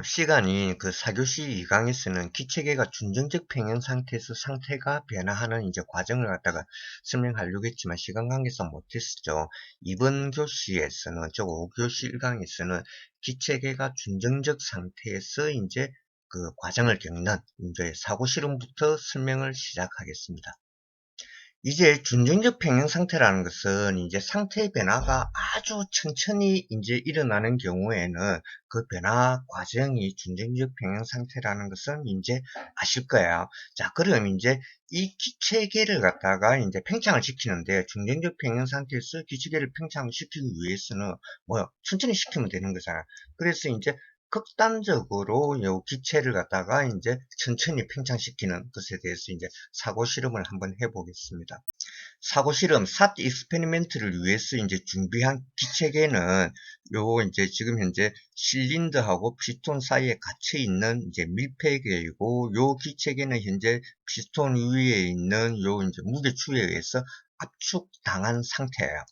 시간이 그 4교시 2강에서는 기체계가 준정적 평형 상태에서 상태가 변화하는 이제 과정을 갖다가 설명하려고 했지만 시간 관계상 못했었죠. 이번 교시에서는, 저 5교시 1강에서는 기체계가 준정적 상태에서 이제 그 과정을 겪는 이제 사고 실험부터 설명을 시작하겠습니다. 이제 준정적 평형 상태라는 것은 이제 상태의 변화가 아주 천천히 이제 일어나는 경우에는 그 변화 과정이 준정적 평형 상태라는 것은 이제 아실 거예요. 자, 그럼 이제 이 기체계를 갖다가 이제 팽창을 시키는데 준정적 평형 상태에서 기체계를 팽창시키기 위해서는 뭐 천천히 시키면 되는 거잖아요. 그래서 이제 극단적으로 요 기체를 갖다가 이제 천천히 팽창시키는 것에 대해서 이제 사고 실험을 한번 해보겠습니다. 사고 실험, 삿 익스페리멘트를 위해서 이제 준비한 기체계는 요 이제 지금 현재 실린더하고 피스톤 사이에 갇혀 있는 이제 밀폐계이고, 요 기체계는 현재 피스톤 위에 있는 요 이제 무게추에 의해서 압축당한 상태예요.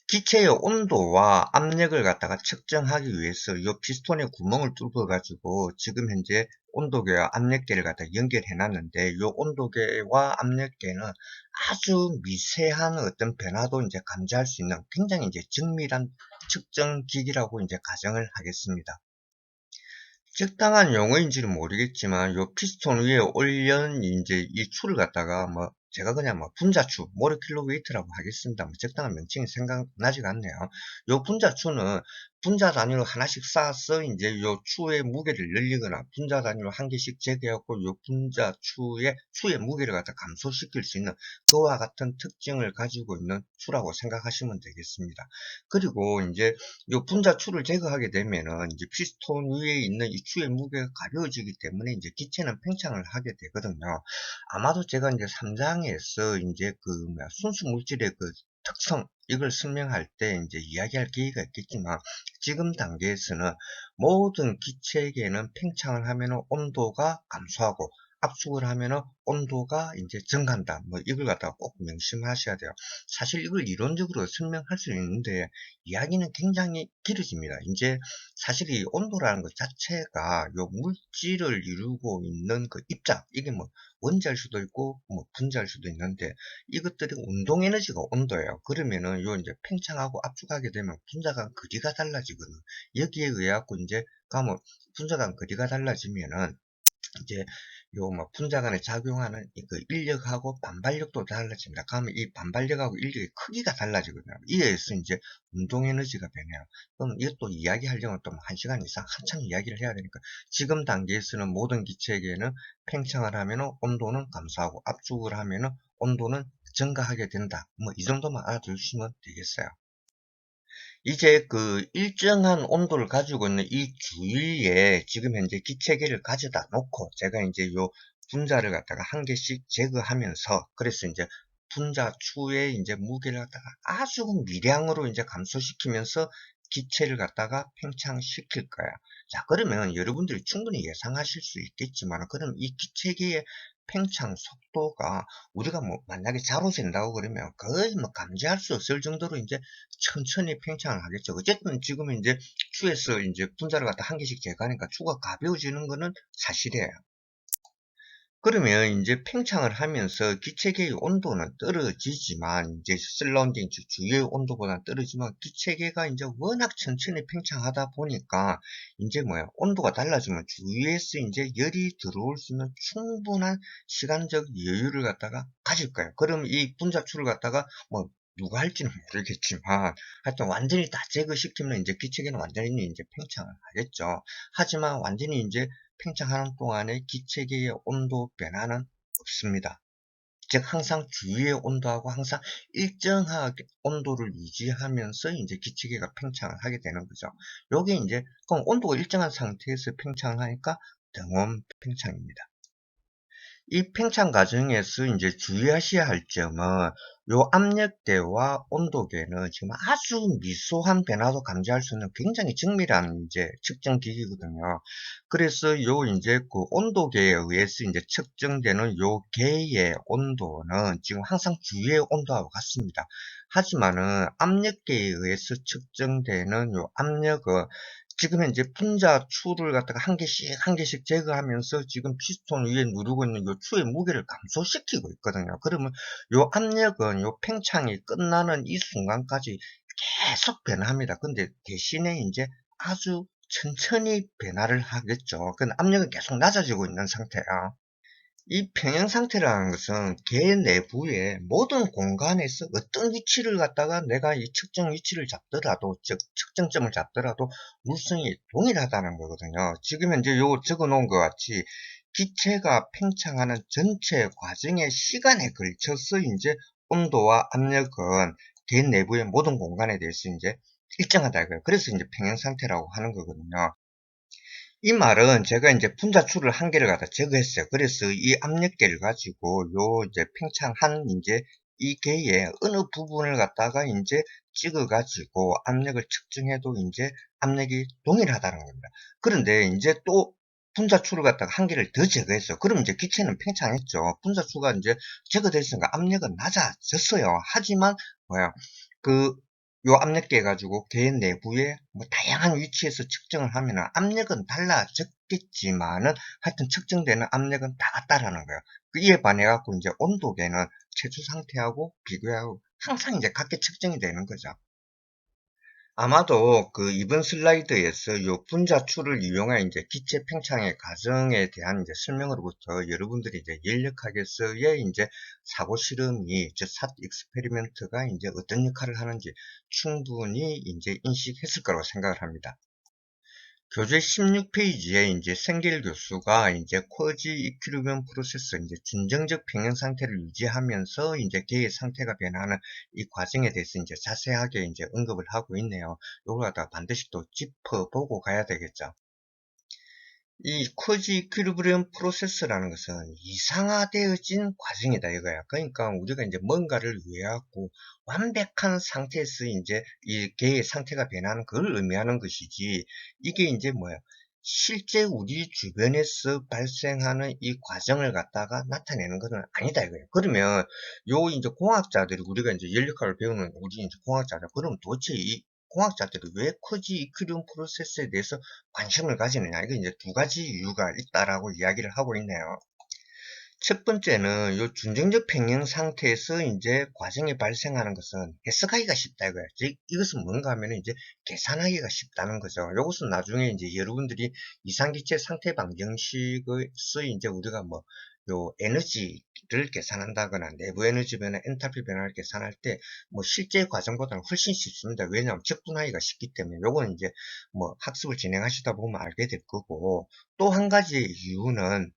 기체의 온도와 압력을 갖다가 측정하기 위해서 이 피스톤에 구멍을 뚫어 가지고 지금 현재 온도계와 압력계를 갖다 연결해 놨는데, 이 온도계와 압력계는 아주 미세한 어떤 변화도 이제 감지할 수 있는 굉장히 이제 정밀한 측정 기기라고 이제 가정을 하겠습니다. 적당한 용어인지는 모르겠지만 요 피스톤 위에 올린 이제 이 추를 갖다가 뭐 제가 그냥 뭐 분자추, 모레큘러 웨이트라고 하겠습니다. 뭐 적당한 명칭이 생각나지가 않네요. 요 분자추는 분자 단위로 하나씩 쌓아서 이제 요 추의 무게를 늘리거나 분자 단위로 한 개씩 재게하고 요 추의 무게를 갖다 감소시킬 수 있는 그와 같은 특징을 가지고 있는 추라고 생각하시면 되겠습니다. 그리고 이제 요 분자추를 제거하게 되면은 이제 피스톤 위에 있는 이 추의 무게가 가벼워지기 때문에 이제 기체는 팽창을 하게 되거든요. 아마도 제가 이제 3장에서 이제 그 순수 물질의 그 특성, 이걸 설명할 때 이제 이야기할 기회가 있겠지만, 지금 단계에서는 모든 기체계는 팽창을 하면은 온도가 감소하고 압축을 하면은 온도가 이제 증가한다. 뭐 이걸 갖다가 꼭 명심하셔야 돼요. 사실 이걸 이론적으로 설명할 수 있는데 이야기는 굉장히 길어집니다. 이제 사실 이 온도라는 것 자체가 요 물질을 이루고 있는 그 입장, 이게 뭐 원자일 수도 있고 뭐 분자일 수도 있는데, 이것들이 운동 에너지가 온도예요. 그러면은 요 이제 팽창하고 압축하게 되면 분자 간 거리가 달라지거든. 여기에 의해 갖고 이제 가면 분자 간 거리가 달라지면은 이제 요 뭐 분자 간에 작용하는 그 인력하고 반발력도 달라집니다. 그러면 이 반발력하고 인력의 크기가 달라지거든요. 이에 의해서 이제 운동 에너지가 변해요. 그럼 이것도 이야기하려면 또 1시간 이상 한참 이야기를 해야 되니까, 지금 단계에서는 모든 기체계는 팽창을 하면은 온도는 감소하고 압축을 하면은 온도는 증가하게 된다. 뭐 이 정도만 알아두시면 되겠어요. 이제 그 일정한 온도를 가지고 있는 이 주위에 지금 현재 기체계를 가져다 놓고 제가 이제 요 분자를 갖다가 한 개씩 제거하면서, 그래서 이제 분자추의 이제 무게를 갖다가 아주 미량으로 이제 감소시키면서 기체를 갖다가 팽창시킬 거야. 자, 그러면 여러분들이 충분히 예상하실 수 있겠지만, 그럼 이 기체계의 팽창 속도가 우리가 뭐 만약에 자로 잰다고 그러면 거의 뭐 감지할 수 없을 정도로 이제 천천히 팽창을 하겠죠. 어쨌든 지금 이제 추에서 이제 분자를 갖다 한 개씩 제거하니까 추가 가벼워지는 거는 사실이에요. 그러면 이제 팽창을 하면서 기체계의 온도는 떨어지지만, 이제 서라운딩 주위의 온도보다 떨어지면 기체계가 이제 워낙 천천히 팽창하다 보니까 이제 뭐야, 온도가 달라지면 주위에서 이제 열이 들어올 수 있는 충분한 시간적 여유를 갖다가 가질 거예요. 그럼 이 분자추를 갖다가 뭐 누가 할지는 모르겠지만 하여튼 완전히 다 제거시키면 이제 기체계는 완전히 이제 팽창을 하겠죠. 하지만 완전히 이제 팽창하는 동안에 기체계의 온도 변화는 없습니다. 즉 항상 주위의 온도하고 항상 일정하게 온도를 유지하면서 이제 기체계가 팽창을 하게 되는 거죠. 요게 이제 그럼 온도가 일정한 상태에서 팽창을 하니까 등온 팽창입니다. 이 팽창 과정에서 이제 주의하셔야 할 점은, 요 압력계와 온도계는 지금 아주 미소한 변화도 감지할 수 있는 굉장히 정밀한 이제 측정 기기거든요. 그래서 요 이제 그 온도계에 의해서 이제 측정되는 요 계의 온도는 지금 항상 주위의 온도하고 같습니다. 하지만은 압력계에 의해서 측정되는 요 압력은 지금 현재 분자 추를 갖다가 한 개씩 제거하면서 지금 피스톤 위에 누르고 있는 요 추의 무게를 감소시키고 있거든요. 그러면 요 압력은 요 팽창이 끝나는 이 순간까지 계속 변합니다. 근데 대신에 이제 아주 천천히 변화를 하겠죠. 그 압력은 계속 낮아지고 있는 상태야. 이 평형 상태라는 것은 개 내부의 모든 공간에서 어떤 위치를 갖다가 내가 이 측정 위치를 잡더라도, 즉 측정점을 잡더라도 물성이 동일하다는 거거든요. 지금 현재 요 적어 놓은 것 같이 기체가 팽창하는 전체 과정의 시간에 걸쳐서 이제 온도와 압력은 개 내부의 모든 공간에 대해서 이제 일정하다 이거예요. 그래서 이제 평형 상태라고 하는 거거든요. 이 말은 제가 이제 분자출을 한 개를 갖다 제거했어요. 그래서 이 압력계를 가지고 요 이제 팽창한 이제 이 개의 어느 부분을 갖다가 이제 찍어 가지고 압력을 측정해도 이제 압력이 동일하다는 겁니다. 그런데 이제 또 분자출을 갖다가 한 개를 더 제거했어요. 그럼 이제 기체는 팽창했죠. 분자출가 이제 제거됐으니까 압력은 낮아졌어요. 하지만 뭐야 그 요 압력계 가지고 개 내부의 뭐 다양한 위치에서 측정을 하면 압력은 달라졌겠지만은 하여튼 측정되는 압력은 다 같다라는 거예요. 이에 반해 갖고 이제 온도계는 최초 상태하고 비교하고 항상 이제 같게 측정이 되는 거죠. 아마도 그 이번 슬라이드에서 요 분자출을 이용한 이제 기체 팽창의 과정에 대한 이제 설명으로부터 여러분들이 이제 열역학에서의 이제 사고 실험이, 즉 삿 익스페리멘트가 이제 어떤 역할을 하는지 충분히 이제 인식했을 거라고 생각을 합니다. 교재 16페이지에 이제 생길 교수가 이제 쿼지 이퀴리brium 프로세스, 이제 준정적 평형 상태를 유지하면서 이제 개의 상태가 변하는 이 과정에 대해서 이제 자세하게 이제 언급을 하고 있네요. 요걸 갖다 반드시 또 짚어보고 가야 되겠죠. 이 쿼지 이퀴리브리엄 프로세스라는 것은 이상화되어진 과정이다 이거야. 그러니까 우리가 이제 뭔가를 위해갖고 완벽한 상태에서 이제 이 개의 상태가 변하는 걸 의미하는 것이지, 이게 이제 뭐야, 실제 우리 주변에서 발생하는 이 과정을 갖다가 나타내는 것은 아니다 이거예요. 그러면 요 이제 공학자들이, 우리가 이제 연력학을 배우는 우리 이제 공학자들, 그럼 도대체 이 공학자들이 왜 쿼지 이퀴리brium 프로세스에 대해서 관심을 가지느냐. 이게 이제 두 가지 이유가 있다라고 이야기를 하고 있네요. 첫 번째는 요 준정적 평형 상태에서 이제 과정이 발생하는 것은 해석하기가 쉽다 이거예요. 즉 이것은 뭔가 하면은 이제 계산하기가 쉽다는 거죠. 이것은 나중에 이제 여러분들이 이상기체 상태 방정식에서 이제 우리가 뭐 요 에너지를 계산한다거나 내부 에너지 변화, 엔탈피 변화를 계산할 때 뭐 실제 과정보다는 훨씬 쉽습니다. 왜냐하면 적분하기가 쉽기 때문에. 요건 이제 뭐 학습을 진행하시다 보면 알게 될 거고, 또 한 가지 이유는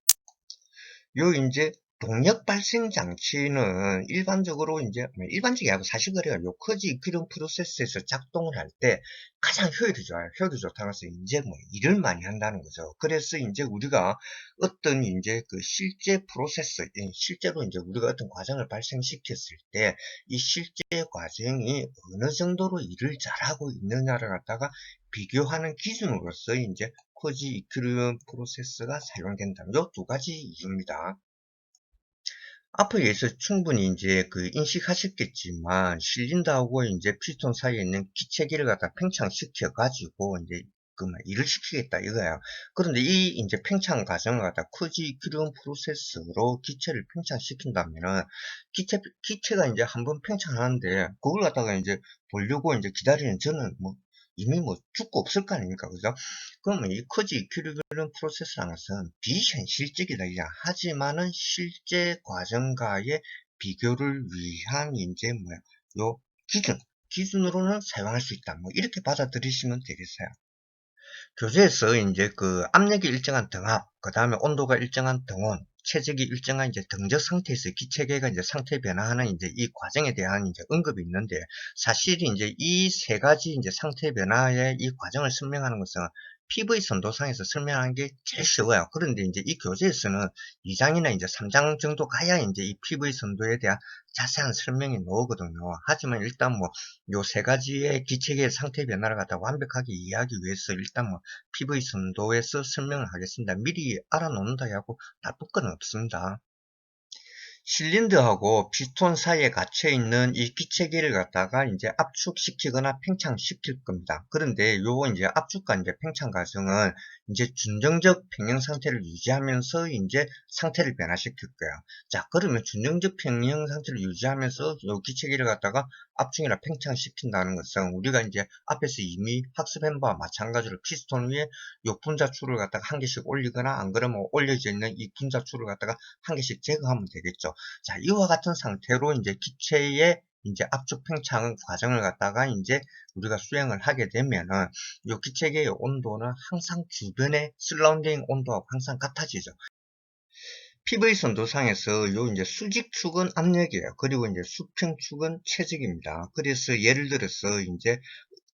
요 이제 동력 발생 장치는 일반적으로 이제 일반적이 아니고 사실 그래요. 요 커지 이퀴리brium 프로세스에서 작동을 할 때 가장 효율이 좋아요. 효율이 좋다고 해서 이제 뭐 일을 많이 한다는 거죠. 그래서 이제 우리가 어떤 이제 그 실제 프로세스, 실제로 이제 우리가 어떤 과정을 발생시켰을 때 이 실제 과정이 어느 정도로 일을 잘하고 있느냐를 갖다가 비교하는 기준으로서 이제 커지 이퀴리brium 프로세스가 사용된다는 요 두 가지 이유입니다. 앞에서 충분히 이제 그 인식하셨겠지만, 실린더하고 이제 피스톤 사이에 있는 기체기를 갖다 팽창시켜 가지고 이제 그 일을 시키겠다 이거야. 그런데 이 이제 팽창 과정을 갖다 커지 이퀴리brium 프로세스로 기체를 팽창시킨다면은 기체가 이제 한번 팽창하는데 그걸 갖다가 이제 보려고 이제 기다리는 저는 뭐 이미 뭐 죽고 없을 거 아닙니까, 그죠? 그러면 이 커지 이퀴리brium 프로세스라는 것은 비현실적이다 이야. 하지만은 실제 과정과의 비교를 위한 이제 뭐야, 요 기준으로는 사용할 수 있다. 뭐 이렇게 받아들이시면 되겠어요. 교재에서 이제 그 압력이 일정한 등압, 그 다음에 온도가 일정한 등온, 체적이 일정한 이제 등적 상태에서 기체계가 이제 상태 변화하는 이제 이 과정에 대한 이제 언급이 있는데, 사실 이제 이 세 가지 이제 상태 변화의 이 과정을 설명하는 것은 PV 선도상에서 설명하는 게 제일 쉬워요. 그런데 이제 이 교재에서는 2장이나 이제 3장 정도 가야 이제 이 PV 선도에 대한 자세한 설명이 나오거든요. 하지만 일단 뭐 요 세 가지의 기체계의 상태 변화를 갖다 완벽하게 이해하기 위해서 일단 뭐 PV 선도에서 설명을 하겠습니다. 미리 알아놓는다 하고 나쁠 건 없습니다. 실린더하고 피스톤 사이에 갇혀 있는 이 기체기를 갖다가 이제 압축시키거나 팽창시킬 겁니다. 그런데 요 이제 압축과 이제 팽창 과정은 이제 준정적 평형 상태를 유지하면서 이제 상태를 변화시킬 거예요. 자, 그러면 준정적 평형 상태를 유지하면서 요 기체기를 갖다가 압축이나 팽창시킨다는 것은 우리가 이제 앞에서 이미 학습한 바와 마찬가지로 피스톤 위에 요 분자줄을 갖다가 한 개씩 올리거나 안 그러면 올려져 있는 이 분자줄을 갖다가 한 개씩 제거하면 되겠죠. 자, 이와 같은 상태로 이제 기체의 이제 압축 팽창 과정을 갖다가 이제 우리가 수행을 하게 되면은 요 기체계의 온도는 항상 주변의 슬라운딩 온도하고 항상 같아지죠. PV 선도상에서 요 이제 수직축은 압력이에요. 그리고 이제 수평축은 체적입니다. 그래서 예를 들어서 이제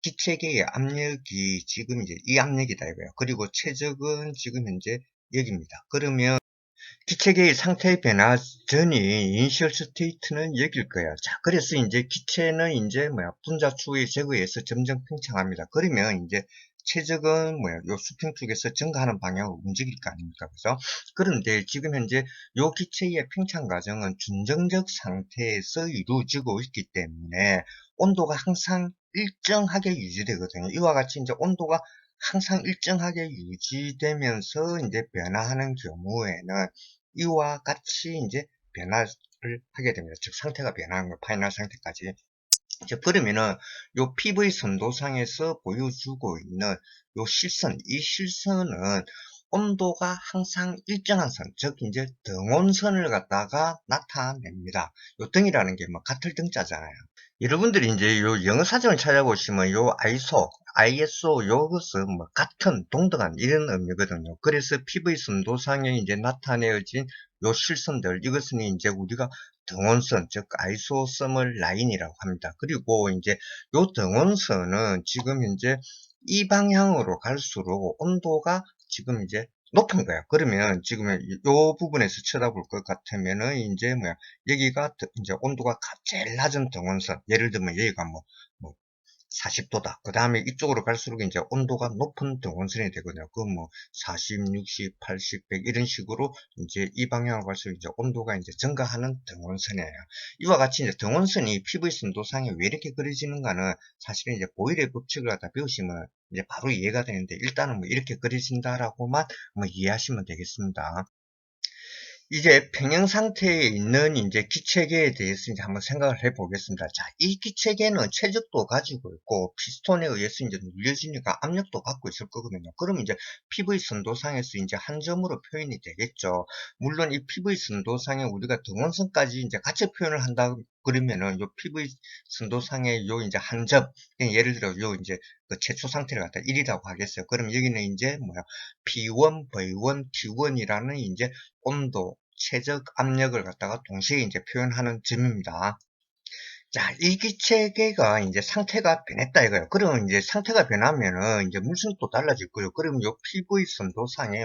기체계의 압력이 지금 이제 이 압력이다 이거예요. 그리고 체적은 지금 현재 여기입니다. 그러면 기체계의 상태 변화 전이 이니셜 스테이트는 여길 거야. 자, 그래서 이제 기체는 이제 분자축의 제거에서 점점 팽창합니다. 그러면 이제 최적은 요 수평축에서 증가하는 방향으로 움직일 거 아닙니까? 그죠? 그런데 지금 현재 요 기체의 팽창 과정은 준정적 상태에서 이루어지고 있기 때문에 온도가 항상 일정하게 유지되거든요. 이와 같이 이제 온도가 항상 일정하게 유지되면서 이제 변화하는 경우에는 이와 같이 이제 변화를 하게 됩니다. 즉 상태가 변하는 거 파이널 상태까지. 이제 그러면은 요 PV 선도상에서 보여주고 있는 요 실선, 이 실선은 온도가 항상 일정한 선, 즉 이제 등온선을 갖다가 나타냅니다. 요 등이라는 게 뭐 같을 등자잖아요. 여러분들이 이제 요 영어 사전을 찾아보시면 요 ISO 요것은 뭐 같은, 동등한 이런 의미거든요. 그래서 PV 선도상에 이제 나타내어진 요 실선들, 이것은 이제 우리가 등원선, 즉 아이소서멀 라인이라고 합니다. 그리고 이제 요 등원선은 지금 현재 이 방향으로 갈수록 온도가 지금 이제 높은 거야. 그러면 지금 요 부분에서 쳐다볼 것 같으면은 이제 여기가 이제 온도가 제일 낮은 등원선, 예를 들면 여기가 뭐 40도다. 그 다음에 이쪽으로 갈수록 이제 온도가 높은 등원선이 되거든요. 그 40, 60, 80, 100 이런 식으로 이제 이 방향으로 갈수록 이제 온도가 이제 증가하는 등원선이에요. 이와 같이 이제 등원선이 PV 선도상에 왜 이렇게 그려지는가는 사실은 이제 보일의 법칙을 갖다 배우시면 이제 바로 이해가 되는데 일단은 이렇게 그려진다라고만 이해하시면 되겠습니다. 이제 평형 상태에 있는 이제 기체계에 대해서 이제 한번 생각을 해 보겠습니다. 자, 이 기체계는 체적도 가지고 있고 피스톤에 의해서 이제 눌려지니까 압력도 받고 있을 거거든요. 그러면 이제 PV 선도상에서 이제 한 점으로 표현이 되겠죠. 물론 이 PV 선도상에 우리가 등원선까지 이제 같이 표현을 한다 그러면은 요 PV 선도상의 요 이제 한 점, 예를 들어 요 이제 그 최초 상태를 갖다 1이라고 하겠어요. 그럼 여기는 이제 P1, V1, Q1이라는 이제 온도, 최적 압력을 갖다가 동시에 이제 표현하는 점입니다. 자, 일기체계가 이제 상태가 변했다 이거예요. 그러면 이제 상태가 변하면은 이제 물성도 달라질 거예요. 그러면 요 PV 선도상에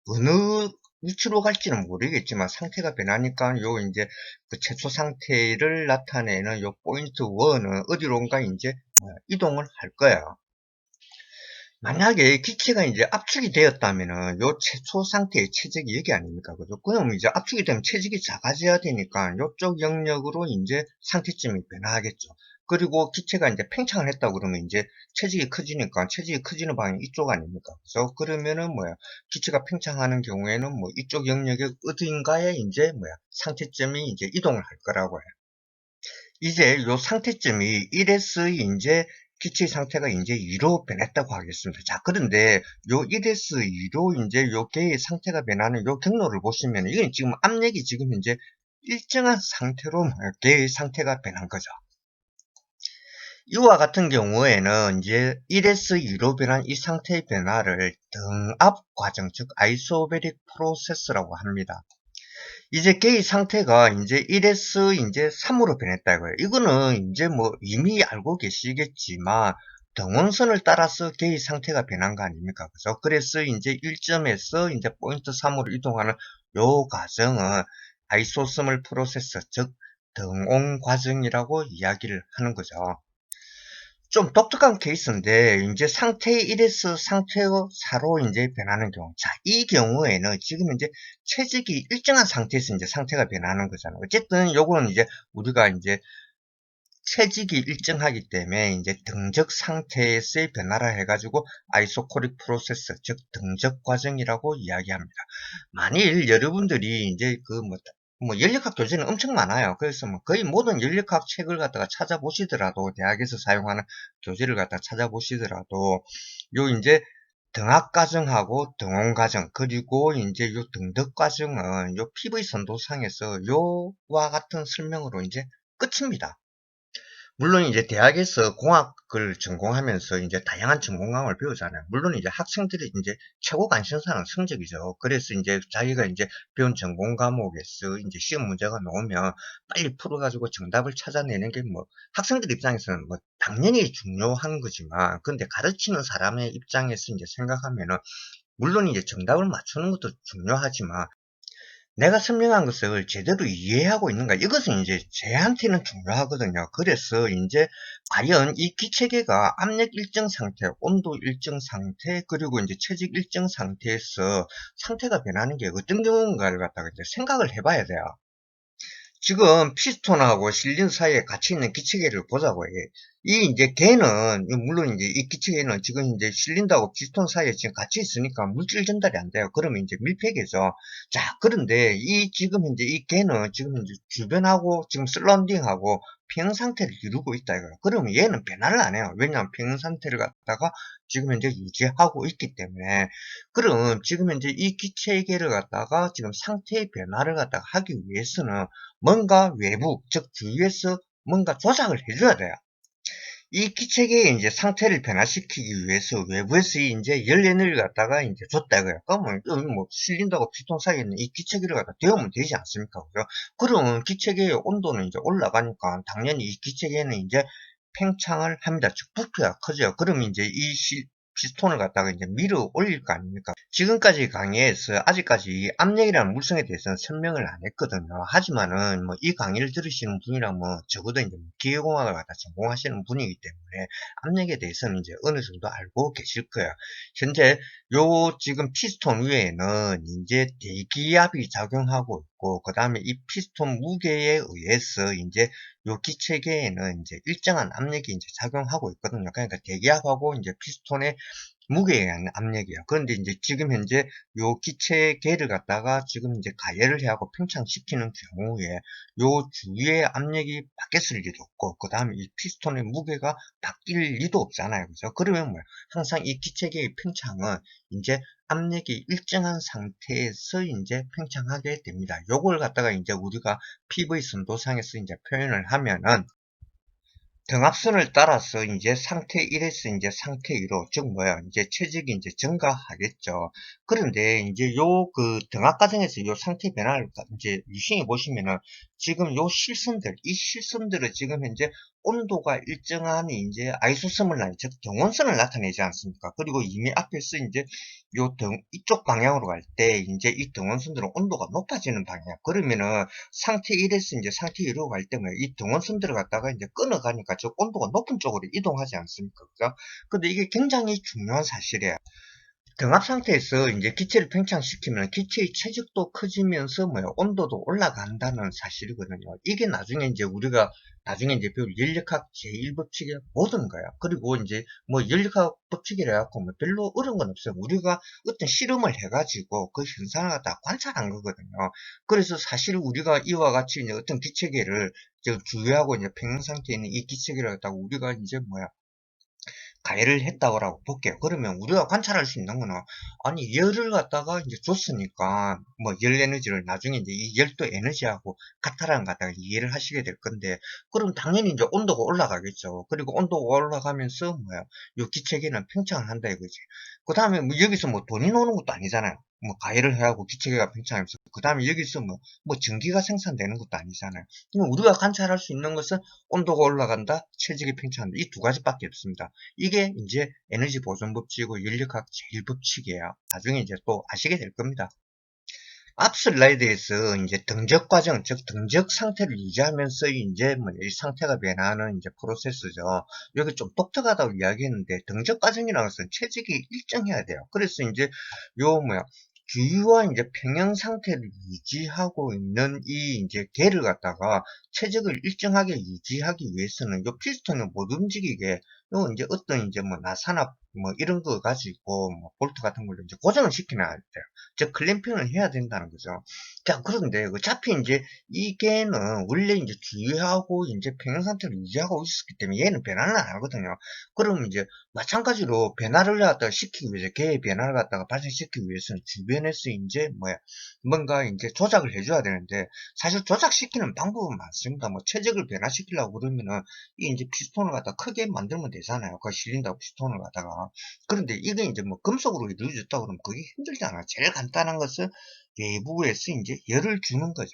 어느 위치로 갈지는 모르겠지만 상태가 변하니까 요 이제 그 최초 상태를 나타내는 요 포인트 1은 어디론가 이제 이동을 할 거예요. 만약에 기체가 이제 압축이 되었다면은 요 최초 상태의 체적이 여기 아닙니까? 그죠? 그럼 이제 압축이 되면 체적이 작아져야 되니까 요쪽 영역으로 이제 상태점이 변화하겠죠. 그리고 기체가 이제 팽창을 했다 그러면 이제 체적이 커지니까 체적이 커지는 방향이 이쪽 아닙니까? 그죠? 그러면은 기체가 팽창하는 경우에는 이쪽 영역의 어딘가에 이제 상태점이 이제 이동을 할 거라고 해요. 이제 요 상태점이 1에서 이제 기체 상태가 이제 2로 변했다고 하겠습니다. 자, 그런데 요 1에서 2로 이제 요 개의 상태가 변하는 요 경로를 보시면 이건 지금 압력이 지금 이제 일정한 상태로 개의 상태가 변한 거죠. 이와 같은 경우에는 이제 1에서 2로 변한 이 상태의 변화를 등압 과정, 즉 아이소베릭 프로세스라고 합니다. 이제 게이 상태가 이제 1에서 이제 3으로 변했다 이거예요. 이거는 이제 이미 알고 계시겠지만 등원선을 따라서 게이 상태가 변한 거 아닙니까? 그죠? 그래서 이제 1점에서 이제 포인트 3으로 이동하는 요 과정은 아이소스멀 프로세스, 즉 등온 과정이라고 이야기를 하는 거죠. 좀 독특한 케이스인데, 이제 상태 1에서 상태 4로 이제 변하는 경우. 자, 이 경우에는 지금 이제 체직이 일정한 상태에서 이제 상태가 변하는 거잖아요. 어쨌든 요거는 이제 우리가 이제 체직이 일정하기 때문에 이제 등적 상태에서의 변화라 해가지고 아이소코릭 프로세스, 즉 등적 과정이라고 이야기합니다. 만일 여러분들이 이제 뭐 연력학 교재는 엄청 많아요. 그래서 뭐 거의 모든 연력학 책을 갖다가 찾아보시더라도, 대학에서 사용하는 교재를 갖다가 찾아보시더라도 요 이제 등학 과정하고 등원 과정, 그리고 이제 요 등덕 과정은 요 PV 선도상에서 요와 같은 설명으로 이제 끝입니다. 물론 이제 대학에서 공학을 전공하면서 이제 다양한 전공과목을 배우잖아요. 물론 이제 학생들이 이제 최고 관심사는 성적이죠. 그래서 이제 자기가 이제 배운 전공 과목에서 이제 시험 문제가 나오면 빨리 풀어가지고 정답을 찾아내는 게 뭐 학생들 입장에서는 뭐 당연히 중요한 거지만, 근데 가르치는 사람의 입장에서 이제 생각하면은 물론 이제 정답을 맞추는 것도 중요하지만 내가 설명한 것을 제대로 이해하고 있는가? 이것은 이제 제한테는 중요하거든요. 그래서 이제 과연 이 기체계가 압력 일정 상태, 온도 일정 상태, 그리고 이제 체직 일정 상태에서 상태가 변하는 게 어떤 경우인가를 갖다가 이제 생각을 해봐야 돼요. 지금 피스톤하고 실린 사이에 같이 있는 기체계를 보자고 해. 이 이제 걔는, 물론 이제 이 기체계는 지금 이제 실린더하고 피스톤 사이에 지금 같이 있으니까 물질 전달이 안 돼요. 그러면 이제 밀폐계죠. 자, 그런데 이 지금 이제 이 걔는 지금 이제 주변하고 지금 슬런딩하고 평형 상태를 이루고 있다 이거예요. 그러면 얘는 변화를 안 해요. 왜냐하면 평형 상태를 갖다가 지금 현재 유지하고 있기 때문에. 그럼 지금 현재 이 기체계를 갖다가 지금 상태의 변화를 갖다가 하기 위해서는 뭔가 외부, 즉 주위에서 뭔가 조작을 해줘야 돼요. 이 기체계의 이제 상태를 변화시키기 위해서 외부에서 이제 열 에너지를 갖다가 이제 줬다 이거예요. 그러면 여기 뭐 실린더하고 피스톤 사이에 있는 이 기체계를 갖다 데우면 되지 않습니까? 그죠? 그러면 기체계의 온도는 이제 올라가니까 당연히 이 기체계는 이제 팽창을 합니다. 즉 부피가 커져요. 그러면 이제 이 피스톤을 갖다가 이제 밀어 올릴 거 아닙니까? 지금까지 강의에서 아직까지 이 압력이라는 물성에 대해서는 설명을 안 했거든요. 하지만은 뭐 이 강의를 들으시는 분이라면 적어도 이제 기계공학을 갖다 전공하시는 분이기 때문에 압력에 대해서는 이제 어느 정도 알고 계실 거예요. 현재 요 지금 피스톤 위에는 이제 대기압이 작용하고 있고, 그 다음에 이 피스톤 무게에 의해서 이제 요 기체계에는 이제 일정한 압력이 이제 작용하고 있거든요. 그러니까 대기압하고 이제 피스톤의 무게에 의한 압력이에요. 그런데 이제 지금 현재 요 기체계를 갖다가 지금 이제 가열을 해하고 팽창시키는 경우에 요 주위의 압력이 바뀌었을 리도 없고, 그 다음에 이 피스톤의 무게가 바뀔 리도 없잖아요. 그죠? 그러면 뭐야? 항상 이 기체계의 팽창은 이제 압력이 일정한 상태에서 이제 팽창하게 됩니다. 요걸 갖다가 이제 우리가 PV 선도상에서 이제 표현을 하면은 등압선을 따라서 이제 상태 1에서 이제 상태 2로, 즉 뭐야, 이제 체직이 이제 증가하겠죠. 그런데 이제 요 그 등압 과정에서 요 상태 변화를 이제 유심히 보시면은 지금 요 실선들, 이 실선들은 지금 현재 온도가 일정한 이제 아이소스몰 라인, 즉 등원선을 나타내지 않습니까? 그리고 이미 앞에서 이제 요 이쪽 방향으로 갈 때 이제 이 등원선들은 온도가 높아지는 방향. 그러면은 상태 1에서 이제 상태 2로 갈 때는 이 등원선들을 갖다가 이제 끊어가니까 저 온도가 높은 쪽으로 이동하지 않습니까? 그죠? 근데 이게 굉장히 중요한 사실이에요. 등압 상태에서 이제 기체를 팽창시키면 기체의 체적도 커지면서 뭐야, 온도도 올라간다는 사실이거든요. 이게 나중에 이제 우리가 나중에 이제 배울 연력학 제1법칙의 모든 거야. 그리고 이제 뭐 연력학 법칙이라 해갖고 뭐 별로 어려운 건 없어요. 우리가 어떤 실험을 해가지고 그 현상을 갖다 관찰한 거거든요. 그래서 사실 우리가 이와 같이 이제 어떤 기체계를 주위하고 이제 평형 상태에 있는 이 기체계를 갖다가 우리가 이제 뭐야, 가해를 했다고 볼게요. 그러면 우리가 관찰할 수 있는 거는, 아니, 열을 갖다가 이제 줬으니까, 뭐, 열 에너지를 나중에 이제 이 열도 에너지하고 같다라는 거 갖다가 이해를 하시게 될 건데, 그럼 당연히 이제 온도가 올라가겠죠. 그리고 온도가 올라가면서, 뭐야, 요 기체계는 팽창을 한다 이거지. 그 다음에 뭐 여기서 뭐 돈이 나오는 것도 아니잖아요. 뭐, 가해를 해하고 기체계가 팽창하면서, 그 다음에 여기서 뭐 전기가 생산되는 것도 아니잖아요. 그럼 우리가 관찰할 수 있는 것은 온도가 올라간다, 체질이 팽창한다. 이 두 가지밖에 없습니다. 이게 이제 에너지 보존 법칙이고 연력학 제1법칙이에요. 나중에 이제 또 아시게 될 겁니다. 앞 슬라이드에서 이제 등적 과정, 즉 등적 상태를 유지하면서 이제 뭐 이 상태가 변화하는 이제 프로세스죠. 여기 좀 독특하다고 이야기했는데 등적 과정이라는 것은 체직이 일정해야 돼요. 그래서 이제 요 뭐야 주유와 이제 평형 상태를 유지하고 있는 이 이제 개를 갖다가 체직을 일정하게 유지하기 위해서는 요 피스톤을 못 움직이게 요 이제 어떤 이제 뭐 나사나 뭐 이런 거 가지고 뭐 볼트 같은 걸로 이제 고정을 시켜놔야 돼요. 즉 클램핑을 해야 된다는 거죠. 자, 그런데 어차피 이제 이게는 원래 이제 주의하고 이제 평형 상태를 유지하고 있었기 때문에 얘는 변화는 안 하거든요. 그럼 이제 마찬가지로 변화를 갖다가 시키기 위해서 개의 변화를 갖다가 발생시키기 위해서는 주변에서 이제 뭐야 뭔가 이제 조작을 해줘야 되는데 사실 조작시키는 방법은 많습니다. 뭐 체적을 변화시키려고 그러면은 이 이제 피스톤을 갖다 크게 만들면 되잖아요. 그 실린더 피스톤을 갖다가. 그런데 이게 이제 뭐 금속으로 이루어졌다 그러면 그게 힘들잖아. 제일 간단한 것은 외부에서 이제 열을 주는 거죠.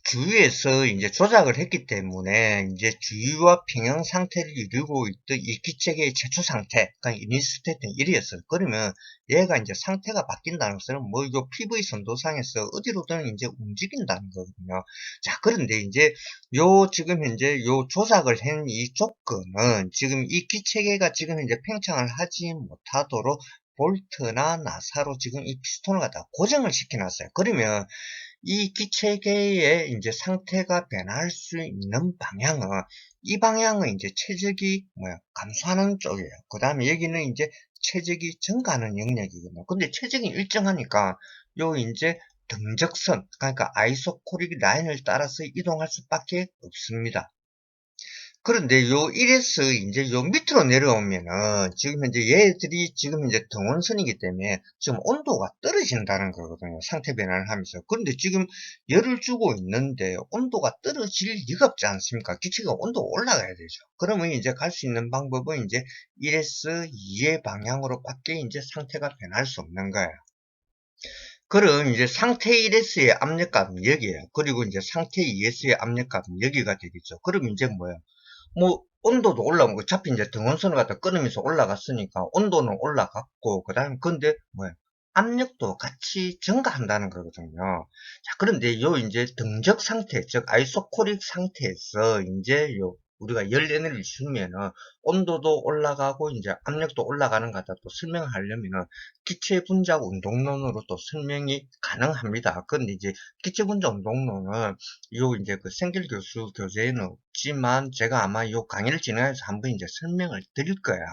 주위에서 이제 조작을 했기 때문에 이제 주위와 평형 상태를 이루고 있던 이 기체계의 최초 상태, 그러니까 이니스테이트는 1이었어요. 그러면 얘가 이제 상태가 바뀐다는 것은 뭐 이거 PV 선도상에서 어디로든 이제 움직인다는 거거든요. 자, 그런데 이제 요 지금 현재 요 조작을 한 이 조건은 지금 이 기체계가 지금 현재 팽창을 하지 못하도록 볼트나 나사로 지금 이 피스톤을 갖다 고정을 시켜놨어요. 그러면 이 기체계의 이제 상태가 변할 수 있는 방향은 이 방향은 이제 최적이 뭐야 감소하는 쪽이에요. 그 다음에 여기는 이제 최적이 증가하는 영역이거든요. 근데 최적이 일정하니까 요 이제 등적선 그러니까 아이소코릭 라인을 따라서 이동할 수밖에 없습니다. 그런데 요 1에서 이제 요 밑으로 내려오면은 지금 현재 얘들이 지금 이제 등원선이기 때문에 지금 온도가 떨어진다는 거거든요. 상태 변화를 하면서. 그런데 지금 열을 주고 있는데 온도가 떨어질 리가 없지 않습니까? 기체가 온도가 올라가야 되죠. 그러면 이제 갈 수 있는 방법은 이제 1에서 2의 방향으로 밖에 이제 상태가 변할 수 없는 거예요. 그럼 이제 상태 1S의 압력값은 여기에요. 그리고 이제 상태 2S의 압력값은 여기가 되겠죠. 그럼 이제 뭐예요? 뭐 온도도 올라오고 어차피 이제 등온선을 갖다 끊으면서 올라갔으니까 온도는 올라갔고 그다음에 근데 뭐야 압력도 같이 증가한다는 거거든요. 자, 그런데 요 이제 등적 상태 즉 아이소코릭 상태에서 이제 요 우리가 열 에너지를 주면은 온도도 올라가고 이제 압력도 올라가는 거다 또 설명하려면은 기체 분자 운동론으로 또 설명이 가능합니다. 그런데 이제 기체 분자 운동론은 요 이제 그 생길 교수 교재에는 없지만 제가 아마 요 강의를 진행해서 한번 이제 설명을 드릴 거예요.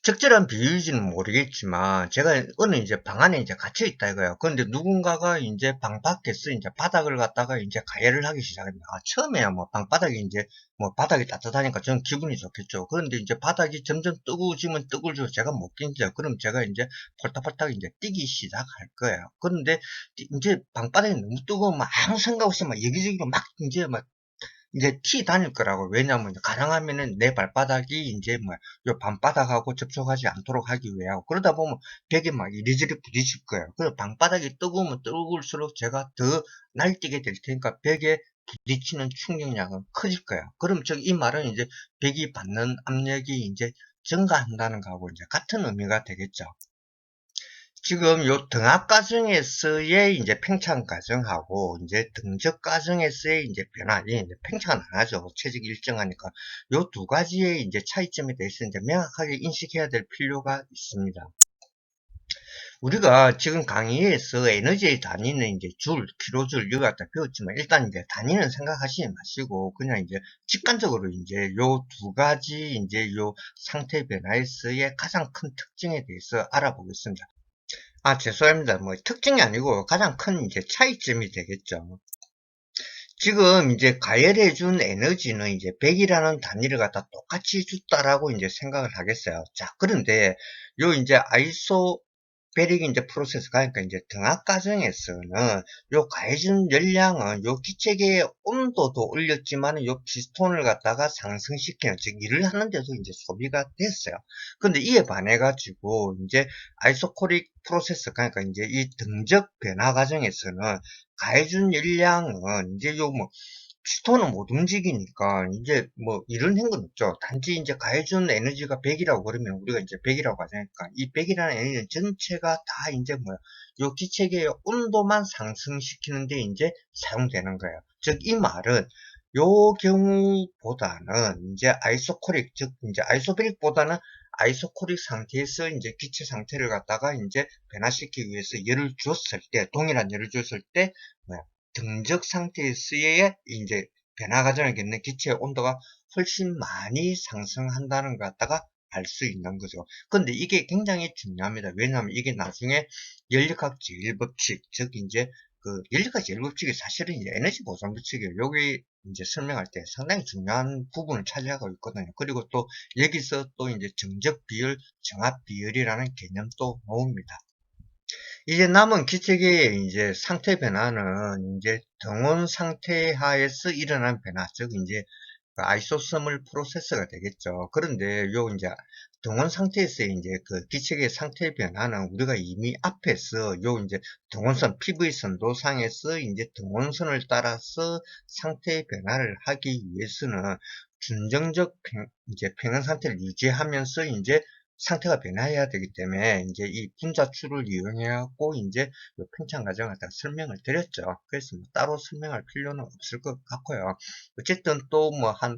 적절한 비유인지는 모르겠지만 제가 어느 이제 방 안에 이제 갇혀 있다 이거예요. 그런데 누군가가 이제 방 밖에서 이제 바닥을 갖다가 이제 가열을 하기 시작합니다. 처음에야 뭐 방 바닥이 이제 뭐 바닥이 따뜻하니까 저는 기분이 좋겠죠. 그런데 이제 바닥이 점점 뜨거워지면 뜨거워지고 제가 못 견뎌요. 그럼 제가 이제 폴딱폴딱 이제 뛰기 시작할 거예요. 그런데 이제 방바닥이 너무 뜨거우면 아무 생각 없이 막 여기저기로 막 이제 막 이제 티 다닐 거라고. 왜냐면 가능하면은 내 발바닥이 이제 뭐야 요 방바닥하고 접촉하지 않도록 하기 위하고 그러다 보면 벽에 막 이리저리 부딪힐 거예요. 그래서 방바닥이 뜨거우면 뜨거울수록 제가 더 날뛰게 될 테니까 벽에 부딪히는 충격량은 커질 거예요. 그럼 즉 이 말은 이제 벽이 받는 압력이 이제 증가한다는 거하고 이제 같은 의미가 되겠죠. 지금 요 등압 과정에서의 이제 팽창 과정하고 이제 등적 과정에서의 이제 변화, 이제 팽창은 안 하죠. 체직이 일정하니까. 요 두 가지의 이제 차이점에 대해서 이제 명확하게 인식해야 될 필요가 있습니다. 우리가 지금 강의에서 에너지의 단위는 이제 줄, 킬로줄, 이거 갖다 배웠지만 일단 이제 단위는 생각하시지 마시고 그냥 이제 직관적으로 이제 요 두 가지 이제 요 상태 변화에서의 가장 큰 특징에 대해서 알아보겠습니다. 아, 죄송합니다. 뭐, 특징이 아니고 가장 큰 이제 차이점이 되겠죠. 지금 이제 가열해준 에너지는 이제 100이라는 단위를 갖다 똑같이 줬다라고 이제 생각을 하겠어요. 자, 그런데 요 이제 아이소 베릭 이제 프로세스 가니까 이제 등압 과정에서는 요 가해진 열량은 요 기체계의 온도도 올렸지만 요 피스톤을 갖다가 상승시키는 즉 일을 하는데도 이제 소비가 됐어요. 근데 이에 반해 가지고 이제 아이소코릭 프로세스 그러니까 이제 이 등적 변화 과정에서는 가해준 열량은 이제 요 뭐 피스톤은 못 움직이니까 이제 뭐 이런 행건 없죠. 단지 이제 가해준 에너지가 100이라고 그러면 우리가 이제 100이라고 하자니까 이 100이라는 에너지 전체가 다 이제 뭐야, 요 기체계의 온도만 상승시키는데 이제 사용되는 거예요. 즉 이 말은 요 경우보다는 이제 아이소코릭, 즉 이제 아이소베릭보다는 아이소코릭 상태에서 이제 기체 상태를 갖다가 이제 변화시키기 위해서 열을 줬을 때, 동일한 열을 줬을 때 뭐야, 등적 상태에서의 이제 변화 과정을 겪는 기체의 온도가 훨씬 많이 상승한다는 걸 갖다가 알 수 있는 거죠. 근데 이게 굉장히 중요합니다. 왜냐하면 이게 나중에 연력학 제일법칙, 즉 이제 그 연력학 제일법칙이 사실은 이제 에너지 보존 법칙이에요. 여기 이제 설명할 때 상당히 중요한 부분을 차지하고 있거든요. 그리고 또 여기서 또 이제 정적 비율, 정합 비율이라는 개념도 나옵니다. 이제 남은 기체계의 이제 상태 변화는 이제 등온 상태 하에서 일어난 변화, 즉 이제 그 아이소스몰 프로세스가 되겠죠. 그런데 요 이제 등온 상태에서 이제 그 기체계의 상태 변화는 우리가 이미 앞에서 요 이제 등온선, PV선 도상에서 이제 등온선을 따라서 상태 변화를 하기 위해서는 준정적 이제 평형 상태를 유지하면서 이제 상태가 변화해야 되기 때문에 이제 이 분자추를 이용해 갖고 이제 요 팽창 과정을 다 설명을 드렸죠. 그래서 뭐 따로 설명할 필요는 없을 것 같고요. 어쨌든 또 뭐 한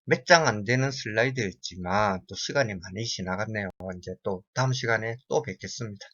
몇 장 안 되는 슬라이드였지만 또 시간이 많이 지나갔네요. 이제 또 다음 시간에 또 뵙겠습니다.